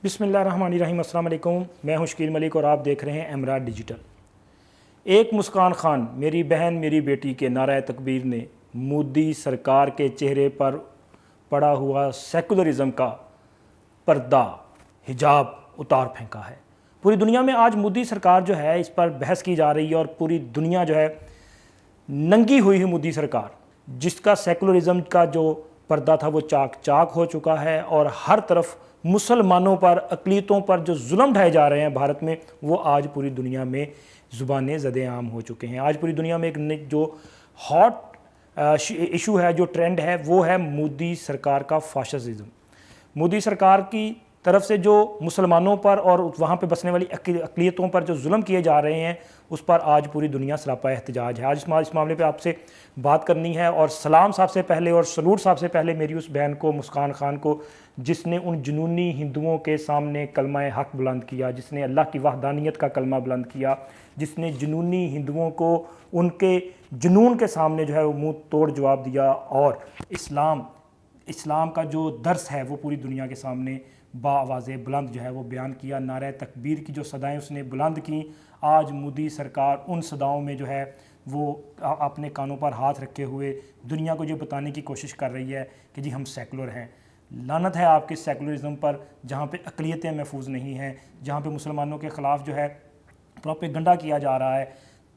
بسم اللہ الرحمن الرحیم۔ السلام علیکم، میں ہوں شکیل ملک اور آپ دیکھ رہے ہیں امرات ڈیجیٹل۔ ایک مسکان خان میری بہن میری بیٹی کے نعرہ تکبیر نے مودی سرکار کے چہرے پر پڑا ہوا سیکولرزم کا پردہ حجاب اتار پھینکا ہے۔ پوری دنیا میں آج مودی سرکار جو ہے اس پر بحث کی جا رہی ہے اور پوری دنیا جو ہے ننگی ہوئی ہے مودی سرکار، جس کا سیکولرزم کا جو پردہ تھا وہ چاک چاک ہو چکا ہے اور ہر طرف مسلمانوں پر اقلیتوں پر جو ظلم ڈھائے جا رہے ہیں بھارت میں، وہ آج پوری دنیا میں زبانیں زد عام ہو چکے ہیں۔ آج پوری دنیا میں ایک جو ہاٹ ایشو ہے، جو ٹرینڈ ہے، وہ ہے مودی سرکار کا فاشزم۔ مودی سرکار کی طرف سے جو مسلمانوں پر اور وہاں پہ بسنے والی اقلیتوں پر جو ظلم کیے جا رہے ہیں، اس پر آج پوری دنیا سراپا احتجاج ہے۔ آج اس معاملے پہ آپ سے بات کرنی ہے، اور سلام صاحب سے پہلے اور سلوٹ صاحب سے پہلے میری اس بہن کو، مسکان خان کو، جس نے ان جنونی ہندوؤں کے سامنے کلمہ حق بلند کیا، جس نے اللہ کی وحدانیت کا کلمہ بلند کیا، جس نے جنونی ہندوؤں کو ان کے جنون کے سامنے جو ہے وہ منہ توڑ جواب دیا، اور اسلام کا جو درس ہے وہ پوری دنیا کے سامنے بآواز بلند جو ہے وہ بیان کیا۔ نعرہ تکبیر کی جو صدائیں اس نے بلند کیں، آج مودی سرکار ان صداؤں میں جو ہے وہ اپنے کانوں پر ہاتھ رکھے ہوئے دنیا کو یہ بتانے کی کوشش کر رہی ہے کہ جی ہم سیکولر ہیں۔ لعنت ہے آپ کے سیکولرزم پر، جہاں پہ اقلیتیں محفوظ نہیں ہیں، جہاں پہ مسلمانوں کے خلاف جو ہے پروپیگنڈا کیا جا رہا ہے۔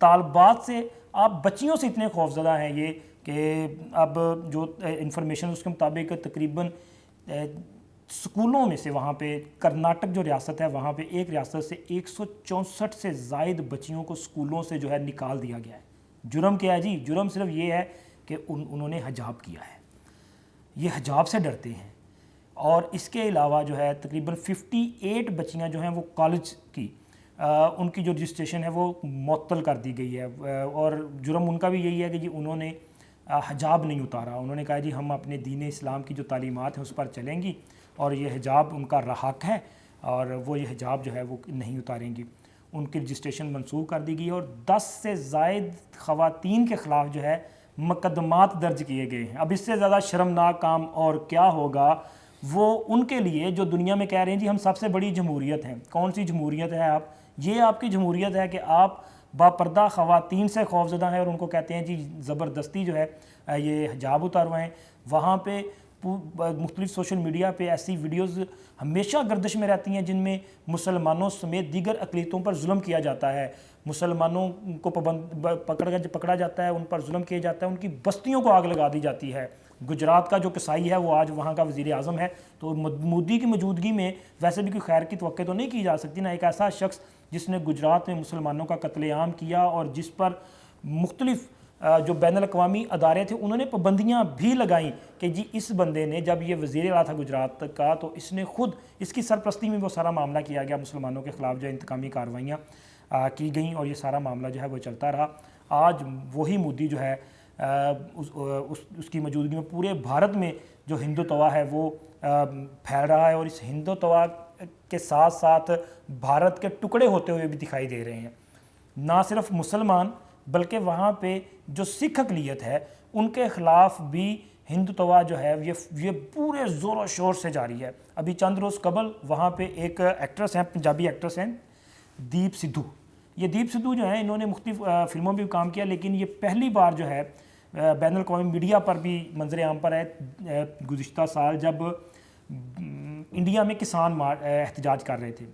طالبات سے، آپ بچیوں سے اتنے خوفزدہ ہیں یہ کہ اب جو انفارمیشن اس کے مطابق تقریباً سکولوں میں سے، وہاں پہ کرناٹک جو ریاست ہے، وہاں پہ ایک ریاست سے 164 سے زائد بچیوں کو سکولوں سے جو ہے نکال دیا گیا ہے۔ جرم کیا ہے جی؟ جرم صرف یہ ہے کہ انہوں نے حجاب کیا ہے، یہ حجاب سے ڈرتے ہیں۔ اور اس کے علاوہ جو ہے تقریباً 58 بچیاں جو ہیں وہ کالج کی، ان کی جو رجسٹریشن ہے وہ معطل کر دی گئی ہے، اور جرم ان کا بھی یہی ہے کہ جی انہوں نے حجاب نہیں اتارا۔ انہوں نے کہا جی ہم اپنے دین اسلام کی جو تعلیمات ہیں اس پر چلیں گی، اور یہ حجاب ان کا حق ہے، اور وہ یہ حجاب جو ہے وہ نہیں اتاریں گی۔ ان کی رجسٹریشن منسوخ کر دی گئی، اور 10 سے زائد خواتین کے خلاف جو ہے مقدمات درج کیے گئے ہیں۔ اب اس سے زیادہ شرمناک کام اور کیا ہوگا وہ ان کے لیے جو دنیا میں کہہ رہے ہیں جی ہم سب سے بڑی جمہوریت ہیں۔ کون سی جمہوریت ہے آپ؟ یہ آپ کی جمہوریت ہے کہ آپ باپردہ خواتین سے خوفزدہ ہیں اور ان کو کہتے ہیں جی زبردستی جو ہے یہ حجاب اتاروائیں۔ وہاں پہ مختلف سوشل میڈیا پہ ایسی ویڈیوز ہمیشہ گردش میں رہتی ہیں جن میں مسلمانوں سمیت دیگر اقلیتوں پر ظلم کیا جاتا ہے، مسلمانوں کو پکڑا جاتا ہے، ان پر ظلم کیا جاتا ہے، ان کی بستیوں کو آگ لگا دی جاتی ہے۔ گجرات کا جو کسائی ہے وہ آج وہاں کا وزیر اعظم ہے، تو مودی کی موجودگی میں ویسے بھی کوئی خیر کی توقع تو نہیں کی جا سکتی نا۔ ایک ایسا شخص جس نے گجرات میں مسلمانوں کا قتل عام کیا اور جس پر مختلف جو بین الاقوامی ادارے تھے انہوں نے پابندیاں بھی لگائیں کہ جی اس بندے نے، جب یہ وزیر اعلیٰ تھا گجرات کا، تو اس نے خود، اس کی سرپرستی میں وہ سارا معاملہ کیا گیا، مسلمانوں کے خلاف جو انتقامی کارروائیاں کی گئیں، اور یہ سارا معاملہ جو ہے وہ چلتا رہا۔ آج وہی مودی جو ہے اس کی موجودگی میں پورے بھارت میں جو ہندوتوا ہے وہ پھیل رہا ہے، اور اس ہندوتوا کے ساتھ ساتھ بھارت کے ٹکڑے ہوتے ہوئے بھی دکھائی دے رہے ہیں۔ نہ صرف مسلمان بلکہ وہاں پہ جو سکھ اقلیت ہے ان کے خلاف بھی ہندوتوا جو ہے یہ پورے زور و شور سے جاری ہے۔ ابھی چند روز قبل وہاں پہ ایک ایکٹریس ہیں، پنجابی ایکٹریس ہیں دیپ سدھو۔ یہ دیپ سدھو جو ہیں انہوں نے مختلف فلموں میں بھی کام کیا، لیکن یہ پہلی بار جو ہے بین الاقوامی میڈیا پر بھی منظر عام پر ہے گزشتہ سال، جب انڈیا میں کسان احتجاج کر رہے تھے۔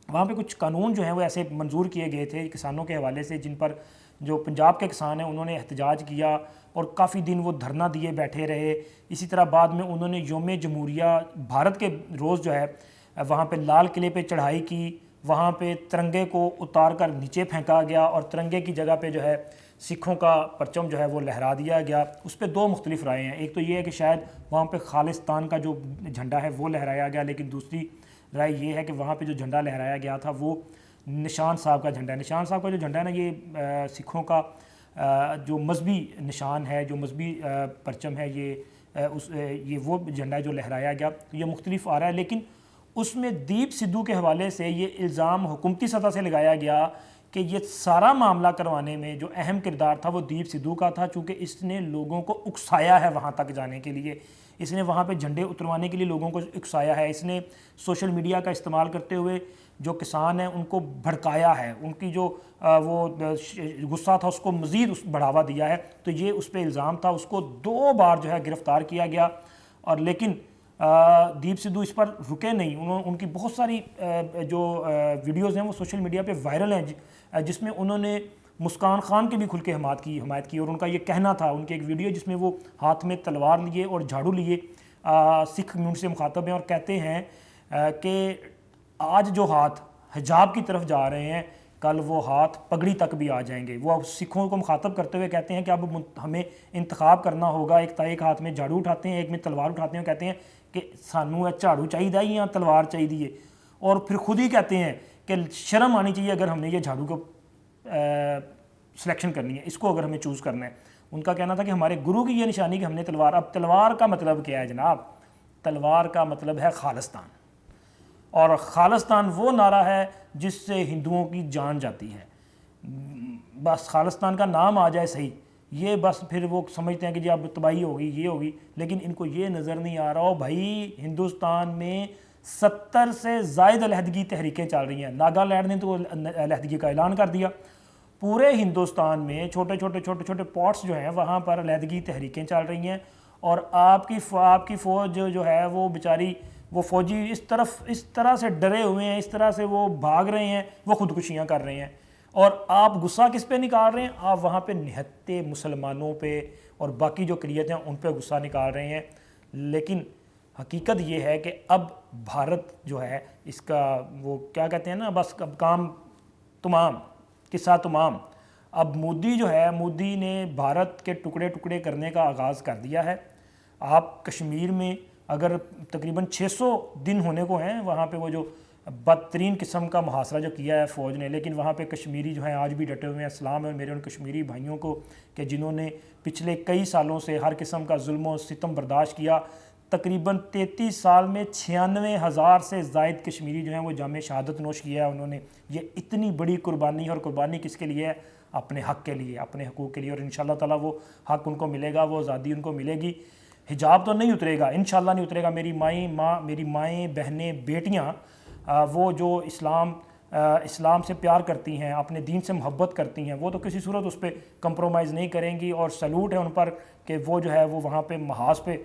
وہاں پہ کچھ قانون جو ہیں وہ ایسے منظور کیے گئے تھے کسانوں کے حوالے سے، جن پر جو پنجاب کے کسان ہیں انہوں نے احتجاج کیا اور کافی دن وہ دھرنا دیے بیٹھے رہے۔ اسی طرح بعد میں انہوں نے یوم جمہوریہ بھارت کے روز جو ہے وہاں پہ لال قلعے پہ چڑھائی کی، وہاں پہ ترنگے کو اتار کر نیچے پھینکا گیا، اور ترنگے کی جگہ پہ جو ہے سکھوں کا پرچم جو ہے وہ لہرا دیا گیا۔ اس پہ دو مختلف رائے ہیں، ایک تو یہ ہے کہ شاید وہاں پہ خالصتان کا جو جھنڈا ہے وہ لہرایا گیا، لیکن دوسری رائے یہ ہے کہ وہاں پہ جو جھنڈا لہرایا گیا تھا وہ نشان صاحب کا جھنڈا ہے۔ نشان صاحب کا جو جھنڈا ہے نا، یہ سکھوں کا جو مذہبی نشان ہے، جو مذہبی پرچم ہے، یہ وہ جھنڈا ہے جو لہرایا گیا۔ یہ مختلف آ رہا ہے، لیکن اس میں دیپ سدھو کے حوالے سے یہ الزام حکومتی سطح سے لگایا گیا کہ یہ سارا معاملہ کروانے میں جو اہم کردار تھا وہ دیپ سدھو کا تھا، چونکہ اس نے لوگوں کو اکسایا ہے وہاں تک جانے کے لیے۔ اس نے وہاں پہ جھنڈے اتروانے کے لیے لوگوں کو اکسایا ہے، اس نے سوشل میڈیا کا استعمال کرتے ہوئے جو کسان ہیں ان کو بھڑکایا ہے، ان کی جو وہ غصہ تھا اس کو مزید بڑھاوا دیا ہے۔ تو یہ اس پہ الزام تھا، اس کو 2 بار جو ہے گرفتار کیا گیا، اور لیکن دیپ سدھو اس پر رکے نہیں۔ ان کی بہت ساری جو ویڈیوز ہیں وہ سوشل میڈیا پہ وائرل ہیں، جس میں انہوں نے مسکان خان کی بھی کھل کے حمایت کی، اور ان کا یہ کہنا تھا، ان کی ایک ویڈیو جس میں وہ ہاتھ میں تلوار لیے اور جھاڑو لیے سکھ کمیونٹی سے مخاطب ہیں، اور کہتے ہیں کہ آج جو ہاتھ حجاب کی طرف جا رہے ہیں کل وہ ہاتھ پگڑی تک بھی آ جائیں گے۔ وہ اب سکھوں کو مخاطب کرتے ہوئے کہتے ہیں کہ اب ہمیں انتخاب کرنا ہوگا، ایک ہاتھ میں جھاڑو اٹھاتے ہیں، ایک میں تلوار اٹھاتے ہیں، کہتے ہیں کہ سانو جھاڑو چاہیے یا تلوار چاہیے، اور پھر خود ہی کہتے ہیں کہ شرم آنی چاہیے اگر ہم نے یہ جھاڑو کو سلیکشن کرنی ہے، اس کو اگر ہمیں چوز کرنا ہے۔ ان کا کہنا تھا کہ ہمارے گرو کی یہ نشانی کہ ہم نے تلوار، اب تلوار کا مطلب کیا ہے جناب؟ تلوار کا مطلب ہے خالصتان، اور خالصتان وہ نعرہ ہے جس سے ہندوؤں کی جان جاتی ہے۔ بس خالصتان کا نام آ جائے صحیح، یہ بس پھر وہ سمجھتے ہیں کہ جی اب تباہی ہوگی، یہ ہوگی، لیکن ان کو یہ نظر نہیں آ رہا ہو بھائی ہندوستان میں 70 سے زائد علیحدگی تحریکیں چل رہی ہیں۔ ناگالینڈ نے تو علیحدگی کا اعلان کر دیا، پورے ہندوستان میں چھوٹے چھوٹے پارٹس جو ہیں وہاں پر علیحدگی تحریکیں چل رہی ہیں، اور آپ کی فوج جو ہے وہ بیچاری، وہ فوجی اس طرح سے ڈرے ہوئے ہیں، اس طرح سے وہ بھاگ رہے ہیں، وہ خودکشیاں کر رہے ہیں، اور آپ غصہ کس پہ نکال رہے ہیں؟ آپ وہاں پہ نہتے مسلمانوں پہ اور باقی جو اقلیتیں ہیں ان پہ غصہ نکال رہے ہیں۔ لیکن حقیقت یہ ہے کہ اب بھارت جو ہے اس کا وہ کیا کہتے ہیں نا، بس اب کام تمام، قصہ تمام۔ اب مودی جو ہے، مودی نے بھارت کے ٹکڑے کرنے کا آغاز کر دیا ہے۔ آپ کشمیر میں اگر تقریباً 600 دن ہونے کو ہیں وہاں پہ وہ جو بدترین قسم کا محاصرہ جو کیا ہے فوج نے، لیکن وہاں پہ کشمیری جو ہیں آج بھی ڈٹے ہوئے ہیں۔ اسلام ہے میرے ان کشمیری بھائیوں کو کہ جنہوں نے پچھلے کئی سالوں سے ہر قسم کا ظلم و ستم برداشت کیا۔ تقریباً 33 سال میں 96,000 سے زائد کشمیری جو ہیں وہ جام شہادت نوش کیا ہے انہوں نے۔ یہ اتنی بڑی قربانی ہے، اور قربانی کس کے لیے ہے؟ اپنے حق کے لیے، اپنے حقوق کے لیے، اور انشاءاللہ تعالیٰ وہ حق ان کو ملے گا، وہ آزادی ان کو ملے گی۔ حجاب تو نہیں اترے گا، انشاءاللہ نہیں اترے گا۔ میری مائیں، بہنیں، بیٹیاں وہ جو اسلام سے پیار کرتی ہیں، اپنے دین سے محبت کرتی ہیں، وہ تو کسی صورت اس پہ کمپرومائز نہیں کریں گی، اور سلوٹ ہے ان پر کہ وہ جو ہے وہ وہاں پہ محاذ پہ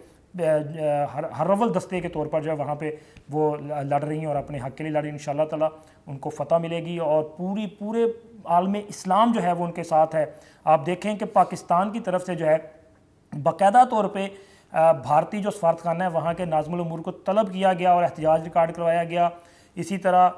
ہر اول دستے کے طور پر جو ہے وہاں پہ وہ لڑ رہی ہیں اور اپنے حق کے لیے لڑ رہی ہیں۔ انشاءاللہ تعالیٰ ان کو فتح ملے گی، اور پورے عالم اسلام جو ہے وہ ان کے ساتھ ہے۔ آپ دیکھیں کہ پاکستان کی طرف سے جو ہے باقاعدہ طور پہ بھارتی جو سفارت خانہ ہے وہاں کے ناظم الامور کو طلب کیا گیا اور احتجاج ریکارڈ کروایا گیا۔ اسی طرح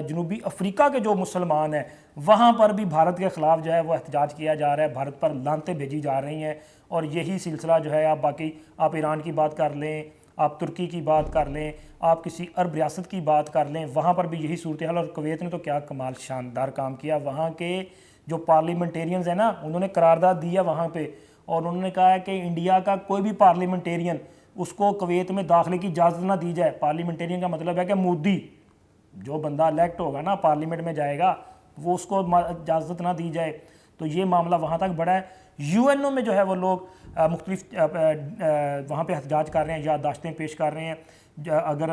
جنوبی افریقہ کے جو مسلمان ہیں وہاں پر بھی بھارت کے خلاف جو ہے وہ احتجاج کیا جا رہا ہے، بھارت پر لانتیں بھیجی جا رہی ہیں، اور یہی سلسلہ جو ہے آپ ایران کی بات کر لیں، آپ ترکی کی بات کر لیں، آپ کسی عرب ریاست کی بات کر لیں، وہاں پر بھی یہی صورتحال۔ اور کویت نے تو کیا کمال شاندار کام کیا، وہاں کے جو پارلیمنٹیرینز ہیں نا انہوں نے قرارداد دیا وہاں پہ، اور انہوں نے کہا ہے کہ انڈیا کا کوئی بھی پارلیمنٹیرین اس کو کویت میں داخلے کی اجازت نہ دی جائے۔ پارلیمنٹیرین کا مطلب ہے کہ مودی، جو بندہ الیکٹ ہوگا نا پارلیمنٹ میں جائے گا، وہ اس کو اجازت نہ دی جائے۔ تو یہ معاملہ وہاں تک بڑھا ہے۔ یو این او میں جو ہے وہ لوگ مختلف وہاں پہ احتجاج کر رہے ہیں، یادداشتیں پیش کر رہے ہیں۔ اگر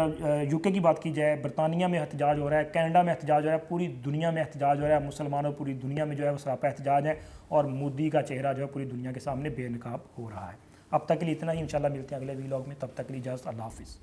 یو کے کی بات کی جائے، برطانیہ میں احتجاج ہو رہا ہے، کینیڈا میں احتجاج ہو رہا ہے، پوری دنیا میں احتجاج ہو رہا ہے، مسلمانوں پوری دنیا میں جو ہے وہ سراپا احتجاج ہے، اور مودی کا چہرہ جو ہے پوری دنیا کے سامنے بے نقاب ہو رہا ہے۔ اب تک کے لیے اتنا ہی، انشاءاللہ ملتے ہیں اگلے ویلاگ میں، تب تک کے لیے اجازت، اللہ حافظ۔